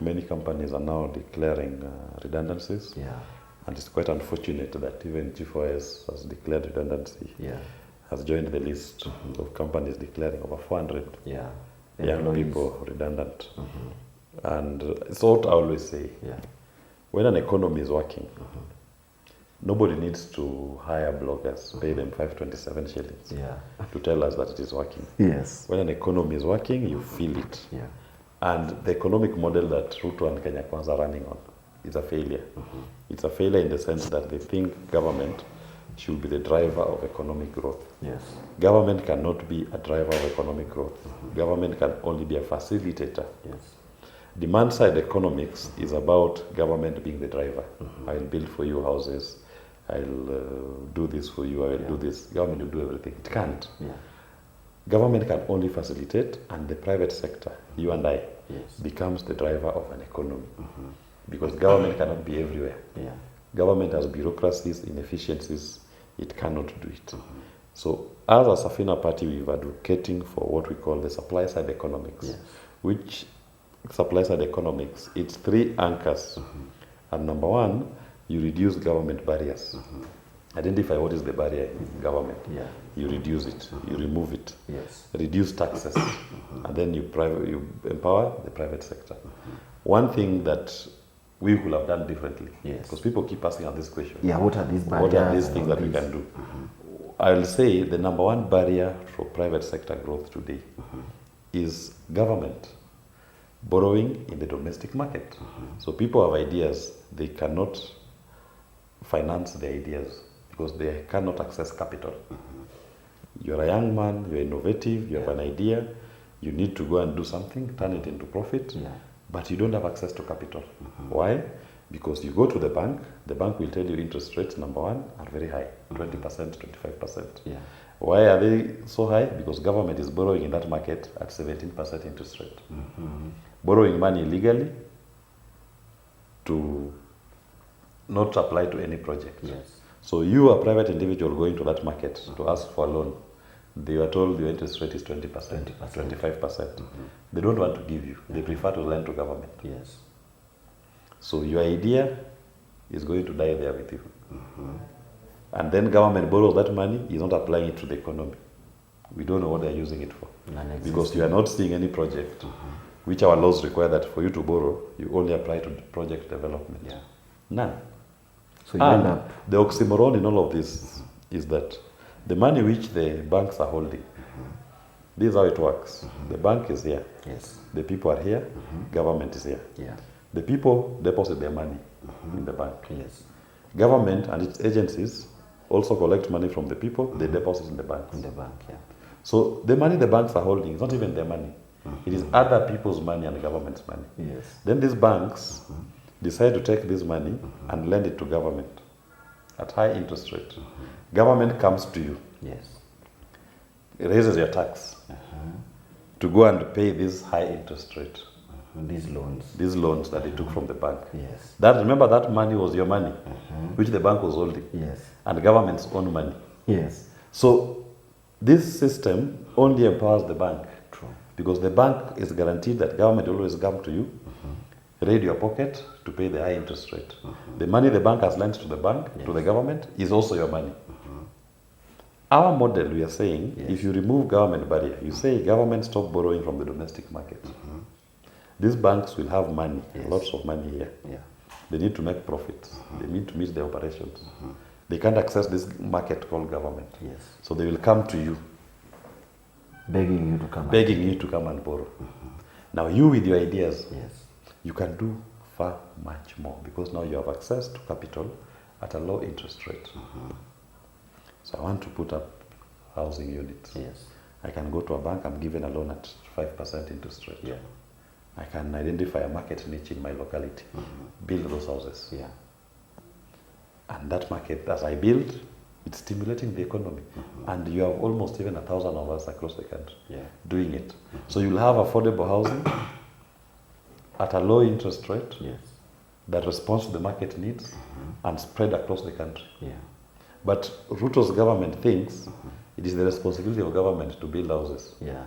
many companies are now declaring redundancies. Yeah. And it's quite unfortunate that even G4S has declared redundancy. Yeah. Has joined the list of companies declaring over 400 Yeah. young people redundant. And it's what I always say. Yeah. When an economy is working, nobody needs to hire bloggers, pay them 527 shillings to tell us that it is working. Yes. When an economy is working, you feel it. Yeah. And the economic model that Ruto and Kenya Kwanza are running on is a failure. It's a failure in the sense that they think government should be the driver of economic growth. Yes. Government cannot be a driver of economic growth. Government can only be a facilitator. Yes. Demand side economics is about government being the driver. I'll build for you houses. I'll do this for you. I will do this. Government will do everything. It can't. Yeah. Government can only facilitate, and the private sector, you and I, Yes. becomes the driver of an economy. Because government cannot be everywhere. Yeah. Government has bureaucracies, inefficiencies. It cannot do it. So as a Safina party, we're advocating for what we call the supply side economics, Yes. which supply side economics, it's three anchors. And number one, you reduce government barriers. Identify what is the barrier in government. Yeah. You reduce it, you remove it. Yes. Reduce taxes, and then you empower the private sector. One thing that we could have done differently, Yes. because people keep asking us this question. Yeah. What are these barriers? What are these things that we can do? I'll say the number one barrier for private sector growth today is government borrowing in the domestic market. So people have ideas, they cannot finance their ideas because they cannot access capital. You're a young man, you're innovative, you have an idea, you need to go and do something, turn it into profit, but you don't have access to capital. Why? Because you go to the bank will tell you interest rates, number one, are very high, 20%, 25%. Yeah. Why are they so high? Because government is borrowing in that market at 17% interest rate. Borrowing money illegally to not apply to any project. Yes. So you, a private individual going to that market to ask for a loan, they are told your interest rate is 20%, 25%. They don't want to give you. They prefer to lend to government. Yes. So your idea is going to die there with you. And then government borrows that money, is not applying it to the economy. We don't know what they're using it for. Because you are not seeing any project, which our laws require that for you to borrow, you only apply to project development. Yeah. None. So you end up. The oxymoron in all of this is that the money which the banks are holding, this is how it works. The bank is here. Yes. The people are here. Government is here. Yeah. The people deposit their money in the bank. Yes. Government and its agencies also collect money from the people. They deposit in the banks. In the bank, yeah. So the money the banks are holding is not even their money. It is other people's money and the government's money. Yes. Then these banks decide to take this money and lend it to government at high interest rate. Government comes to you, Yes. raises your tax to go and pay this high interest rate, These loans. these loans that they took from the bank. Yes. That, remember, that money was your money, which the bank was holding, Yes. and government's own money. Yes. So this system only empowers the bank. True. Because the bank is guaranteed that government will always come to you, raid your pocket to pay the high interest rate. The money the bank has lent to the bank, to the government, is also your money. Our model, we are saying, if you remove government barrier, you say government stop borrowing from the domestic market. These banks will have money, lots of money here. Yeah. They need to make profits. They need to meet their operations. They can't access this market called government. Yes. So they will come to you, Begging you to come. begging you to come and borrow. Now you with your ideas, Yes. you can do far much more because now you have access to capital at a low interest rate. So I want to put up housing units. Yes. I can go to a bank, I'm given a loan at 5% interest rate. Yeah. I can identify a market niche in my locality, build those houses. Yeah. And that market, as I build, it's stimulating the economy. And you have almost even 1,000 of us across the country doing it. So you'll have affordable housing at a low interest rate Yes. that responds to the market needs and spread across the country. Yeah. But Ruto's government thinks it is the responsibility of government to build houses. Yeah.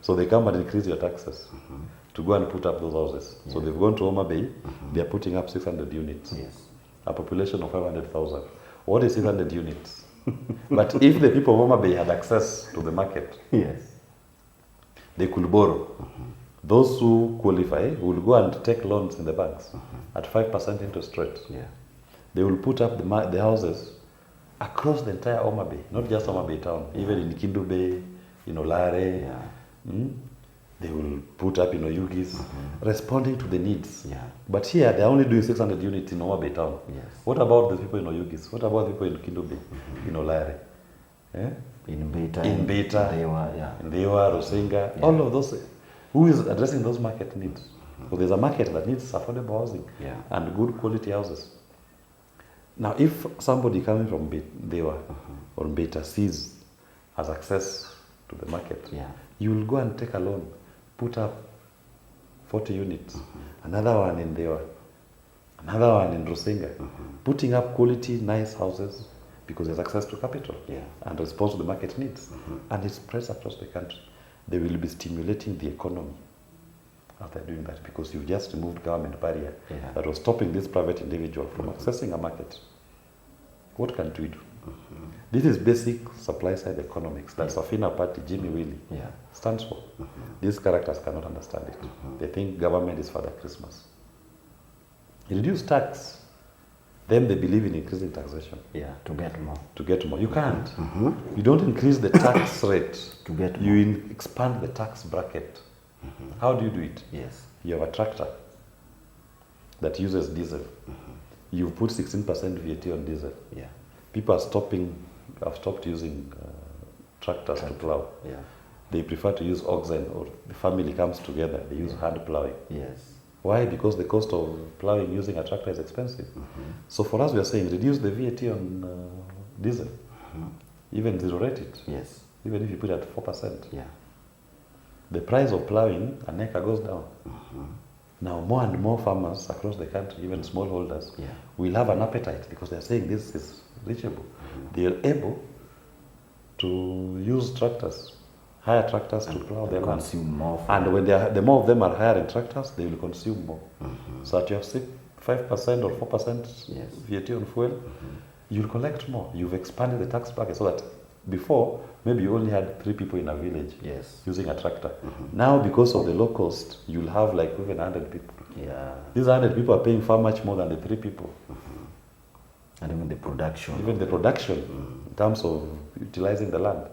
So they come and increase your taxes. to go and put up those houses. So they've gone to Homa Bay, they are putting up 600 units. Yes. A population of 500,000. What is 600 units? But if the people of Homa Bay had access to the market, Yes. they could borrow. Those who qualify will go and take loans in the banks at 5% interest rate. Yeah. They will put up the houses across the entire Homa Bay, not just Homa Bay town, even in Kindu Bay, in Olare. Yeah. They will put up in Oyugis, responding to the needs. Yeah. But here, they're only doing 600 units in Homa Bay town. Yes. What about the people in Oyugis? What about the people in Kindu Bay, in Olare? Eh? In Beta. In Beta. They were, yeah. In Dewa, Rosinga, all of those. Who is addressing those market needs? So there's a market that needs affordable housing and good quality houses. Now, if somebody coming from Dewa or Beta sees has access to the market, you will go and take a loan, put up 40 units, another one in Dewa, another one in Rosinga, putting up quality, nice houses because there's access to capital and response to the market needs. And it spreads across the country. They will be stimulating the economy after doing that because you've just removed government barrier that was stopping this private individual from accessing a market. What can we do? This is basic supply side economics that Safina Party, Jimmy Willie, stands for. These characters cannot understand it. They think government is Father Christmas. Reduce tax, then they believe in increasing taxation. Yeah, to get more. To get more. You can't. You don't increase the tax rate. To get more. You expand the tax bracket. How do you do it? Yes. You have a tractor that uses diesel. You put 16% VAT on diesel. Yeah. People have stopped using tractors to plow. Yeah. They prefer to use oxen, or the family comes together, they use hand plowing. Yes. Why? Because the cost of plowing using a tractor is expensive. So for us, we are saying reduce the VAT on diesel. Even zero rate it. Yes. Even if you put it at 4%. Yeah. The price of plowing an acre goes down. Now more and more farmers across the country, even smallholders, will have an appetite because they're saying this is reachable. They are able to use tractors, hire tractors to plow their land. Consume more. And when the more of them are hiring tractors, they will consume more. So that you have 5% or 4% VAT on fuel, you'll collect more. You've expanded the tax bracket so that before, maybe you only had 3 people in a village using a tractor. Now, because of the low cost, you'll have like even 100 people. Yeah. These 100 people are paying far much more than the 3 people. And even the production. Even the production, in terms of utilizing the land,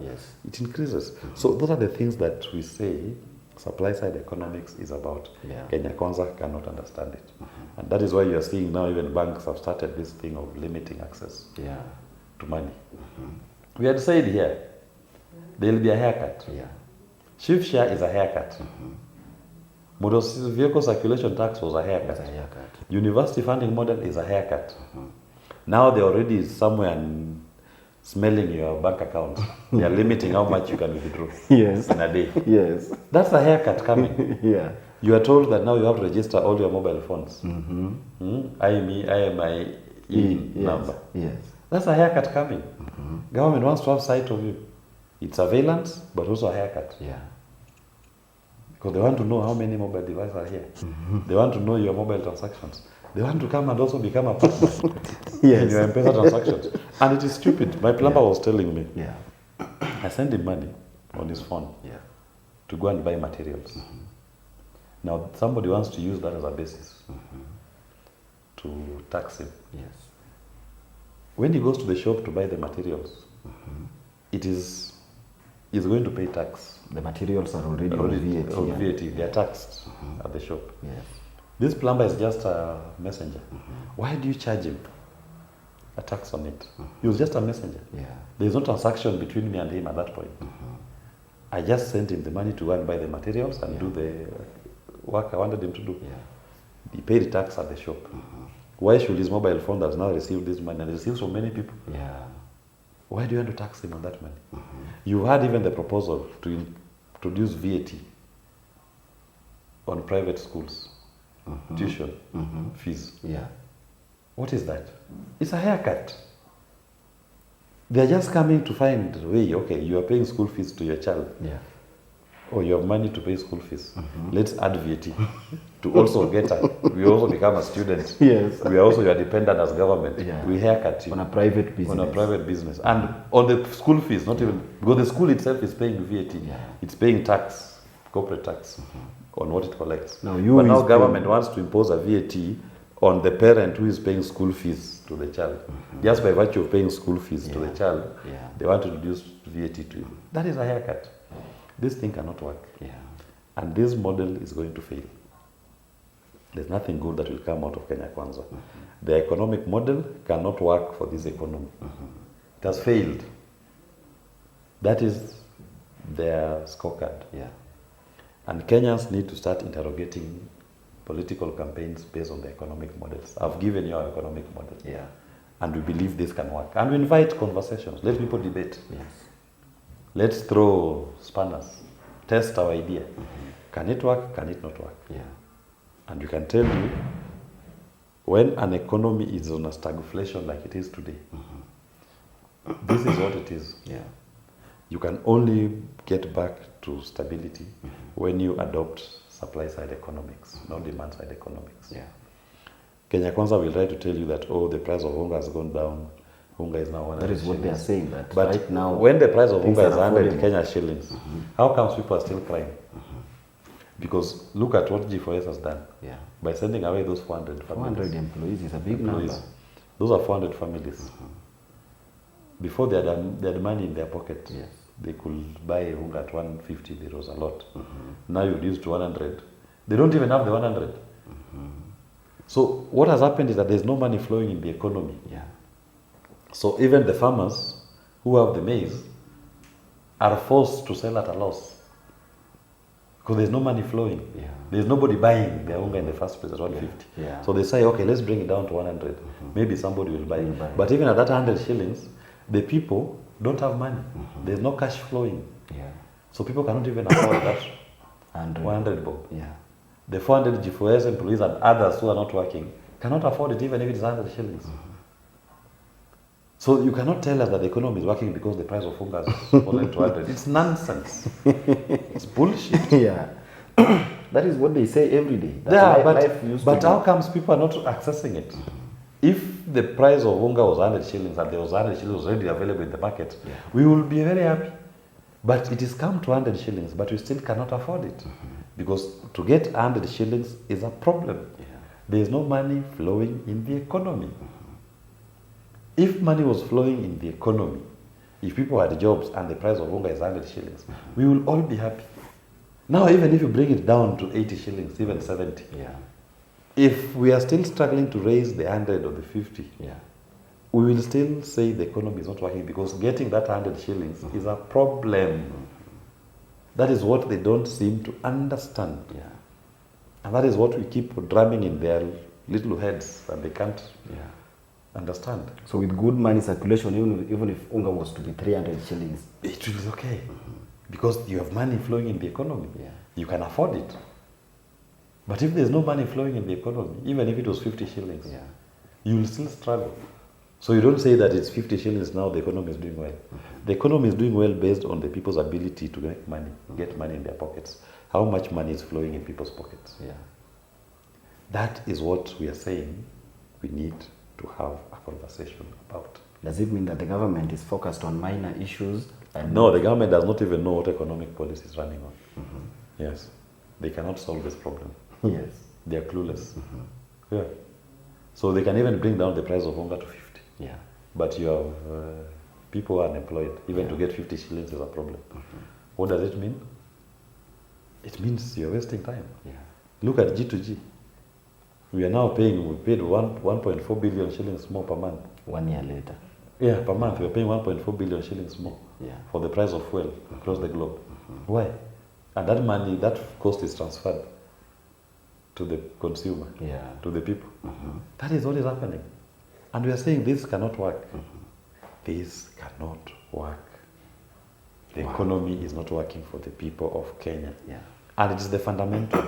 it increases. So those are the things that we say supply side economics is about. Kenya Kwanza cannot understand it. And that is why you are seeing now even banks have started this thing of limiting access to money. We had said here, there will be a haircut. Chief share is a haircut. Motor vehicle circulation tax was a haircut. University funding model is a haircut. Now they're already somewhere smelling your bank account. They are limiting how much you can withdraw in a day. That's a haircut coming. You are told that now you have to register all your mobile phones. IMEI number. That's a haircut coming. Government wants to have sight of you. It's surveillance, but also a haircut. Because they want to know how many mobile devices are here. They want to know your mobile transactions. They want to come and also become a partner in your M-Pesa transactions. And it is stupid. My plumber was telling me, I sent him money on his phone to go and buy materials. Now, somebody wants to use that as a basis to tax him. When he goes to the shop to buy the materials, he's going to pay tax. The materials are already on VAT. On VAT. They are taxed at the shop. This plumber is just a messenger. Why do you charge him a tax on it? He was just a messenger. There is no transaction between me and him at that point. I just sent him the money to go and buy the materials and do the work I wanted him to do. He paid tax at the shop. Why should his mobile phone that has now received this money and receives from many people? Why do you want to tax him on that money? You had even the proposal to introduce VAT on private schools, tuition fees. What is that? It's a haircut. They are just coming to find a way, okay, you are paying school fees to your child. Oh, you have money to pay school fees. Let's add VAT to also get we also become a student. Yes. We are also your dependent as government. Yeah. We haircut you. On a private business. On a private business. And on the school fees, not even, because the school itself is paying VAT. Yeah. It's paying tax, corporate tax, on what it collects. Now but now government wants to impose a VAT on the parent who is paying school fees to the child. Just by virtue of paying school fees to the child, they want to reduce VAT to you. That is a haircut. This thing cannot work. Yeah. And this model is going to fail. There's nothing good that will come out of Kenya Kwanza. The economic model cannot work for this economy. It has failed. That is their scorecard. Yeah. And Kenyans need to start interrogating political campaigns based on the economic models. I've given you our economic model. Yeah. And we believe this can work. And we invite conversations. Let people debate. Yes. Let's throw spanners. Test our idea. Can it work? Can it not work? Yeah. And we can tell you, when an economy is on a stagflation like it is today, this is what it is. Yeah. You can only get back to stability when you adopt supply-side economics, not demand-side economics. Yeah. Kenya Kwanza will try to tell you that, oh, the price of unga has gone down. Unga is now 100 That is what they are saying. That But right now, when the price of unga is 100 affordable. Kenya shillings, how comes people are still crying? Because look at what G4S has done. Yeah. By sending away those 400 families. 400 employees is a big number. Those are 400 families. Before they had money in their pocket. Yes. They could buy unga at 150, there was a lot. Now you reduce to 100. They don't even have the 100. So what has happened is that there's no money flowing in the economy. Yeah. So even the farmers who have the maize are forced to sell at a loss. Because there's no money flowing. Yeah. There's nobody buying their unga in the first place at 150. Yeah. So they say, okay, let's bring it down to 100. Maybe somebody will buy it. But even at that 100 shillings, the people don't have money. There's no cash flowing. Yeah. So people cannot even afford that 100 bob. Yeah. The 400 G4S employees and others who are not working cannot afford it even if it's 100 shillings. So you cannot tell us that the economy is working because the price of unga has fallen to 100. It's nonsense. It's bullshit. Yeah. That is what they say every day. That's Yeah, life used but to how be. comes people are not accessing it? If the price of unga was 100 shillings and there was 100 shillings already available in the market, we will be very happy. But it is come to 100 shillings, but we still cannot afford it. Because to get 100 shillings is a problem. Yeah. There is no money flowing in the economy. If money was flowing in the economy, if people had jobs and the price of unga is 100 shillings, we will all be happy. Now, even if you bring it down to 80 shillings, even 70, Yeah. if we are still struggling to raise the 100 or the 50, Yeah. we will still say the economy is not working because getting that 100 shillings is a problem. That is what they don't seem to understand. Yeah. And that is what we keep drumming in their little heads and they can't Yeah. understand. So with good money circulation, even if unga was to be 300 shillings, It is okay. Because you have money flowing in the economy. Yeah. You can afford it. But if there's no money flowing in the economy, even if it was 50 shillings, yeah. you will still struggle. So you don't say that it's 50 shillings now, the economy is doing well. The economy is doing well based on the people's ability to make money, get money in their pockets. How much money is flowing in people's pockets? Yeah. That is what we are saying we need to have a conversation about. Does it mean that the government is focused on minor issues? And No, the government does not even know what economic policy is running on. Yes. They cannot solve this problem. Yes. They are clueless. Yeah. So they can even bring down the price of unga to 50. Yeah. But you have people who are unemployed. Even to get 50 shillings is a problem. What does it mean? It means you're wasting time. Yeah. Look at G2G. We are now paying, we paid 1.4 billion shillings more per month. 1 year later. Yeah, per month. We're paying 1.4 billion shillings more Yeah. for the price of fuel across the globe. Why? And that money, that cost is transferred to the consumer, Yeah. to the people. That is what is happening. And we are saying this cannot work. This cannot work. The economy is not working for the people of Kenya. Yeah. And it is the fundamental.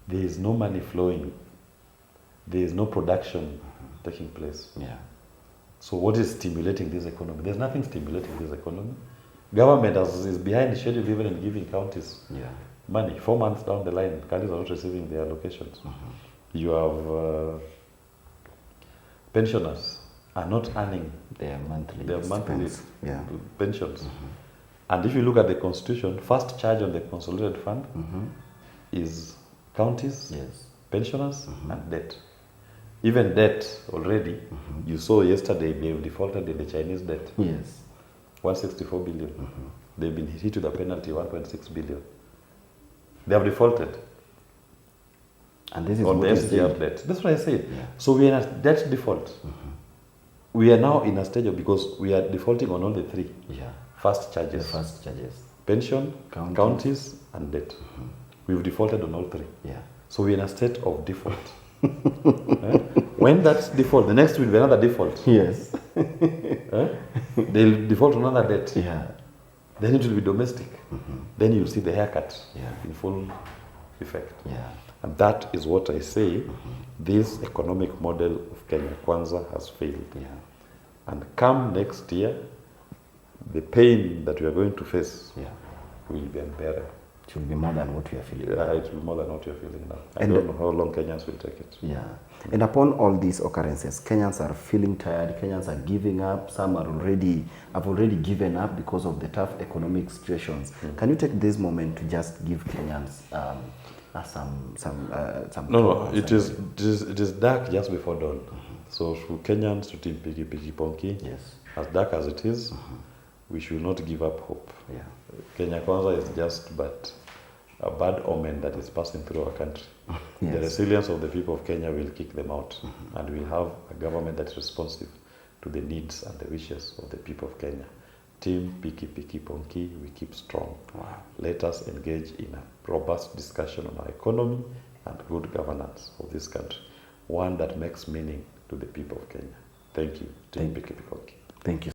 There is no money flowing. There is no production taking place. Yeah. So what is stimulating this economy? There's nothing stimulating this economy. Government is behind schedule even in giving counties money. 4 months down the line, counties are not receiving their allocations. You have pensioners are not earning their monthly pensions. And if you look at the constitution, first charge on the consolidated fund is counties, pensioners, and debt. Even debt already, you saw yesterday they've defaulted in the Chinese debt. 164 billion. They've been hit with a penalty 1.6 billion. They have defaulted. And this is on the SGR debt. That's what I said. So we are in a debt default. We are now in a stage of, because we are defaulting on all the three. First charges. The first charges. Pension, counties, and debt. We've defaulted on all three. So we're in a state of default. When that's default, the next will be another default. They'll default on another debt. Then it will be domestic. Then you'll see the haircut in full effect. And that is what I say, this economic model of Kenya Kwanza has failed. And come next year, the pain that we are going to face will be unbearable. It will be more than what we are feeling. It will be more than what we are feeling now. I don't know how long Kenyans will take it. And upon all these occurrences, Kenyans are feeling tired. Kenyans are giving up. Some have already given up because of the tough economic situations. Can you take this moment to just give Kenyans some? No. It is dark just before dawn. So for Kenyans to Team Piki Piki Ponki, as dark as it is, we should not give up hope. Kenya Kwanza is just but a bad omen that is passing through our country. The resilience of the people of Kenya will kick them out, and we'll have a government that is responsive to the needs and the wishes of the people of Kenya. Team Piki Piki Ponki, we keep strong. Let us engage in a robust discussion on our economy and good governance of this country, one that makes meaning to the people of Kenya. Thank you, Team Piki Piki Ponki. Thank you.